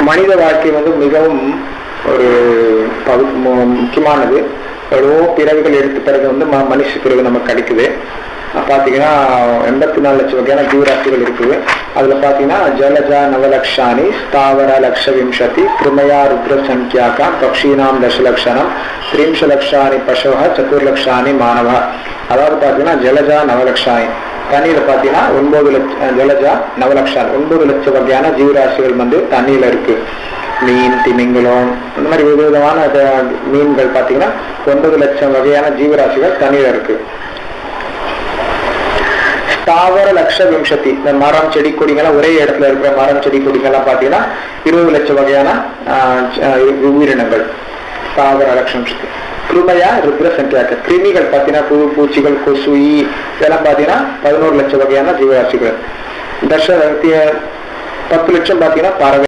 மனித வாழ்க்கை மிகவும் ஒரு முக்கியமானது. எவ்வளவோ பிறவிகள் எடுத்த பிறகு மனுஷ பிறகு நமக்கு கிடைக்குது. பார்த்தீங்கன்னா 84 லட்சம் வகையான ஜீவராசிகள் இருக்குது. அதுல பார்த்தீங்கன்னா ஜலஜா நவலக்ஷானி ஸ்தாவர லக்ஷ விம்சதி கிருமயா ருத்ர சங்கியாக்கா பக்ஷீனாம் தசலக்ஷணம் 30 லட்சாணி பசவ 4 லட்சாணி மாணவ. அதாவது பார்த்தீங்கன்னா ஜலஜா நவலக்ஷானி தண்ணியில பார்த்தீங்கன்னா 9 லட்சம் ஜலஜா நவலக்ஷானி 9 லட்சம் வகையான ஜீவராசிகள் தண்ணியில இருக்கு. மீன், திமிங்கலம், இந்த மாதிரி விதவிதமான மீன்கள் பார்த்தீங்கன்னா 9 லட்சம் வகையான ஜீவராசிகள் தண்ணியில இருக்கு. ஸ்தாவர லக்ஷ விம்சதி, இந்த மரம் செடி கொடிகள்லாம் ஒரே இடத்துல இருக்கிற மரம் செடி கொடிகள்லாம் பார்த்தீங்கன்னா 20 லட்சம் வகையான உயிரினங்கள். ஸ்தாவர லக்ஷ விம்சதி. கிருமையா ருத்ர சங்கியாக்க, கிருமிகள் பார்த்தீங்கன்னா புழு, பூச்சிகள், கொசு, இதெல்லாம் பார்த்தீங்கன்னா 11 லட்சம் வகையான ஜீவராசிகள். 10 லட்சம் பார்த்தீங்கன்னா பறவை.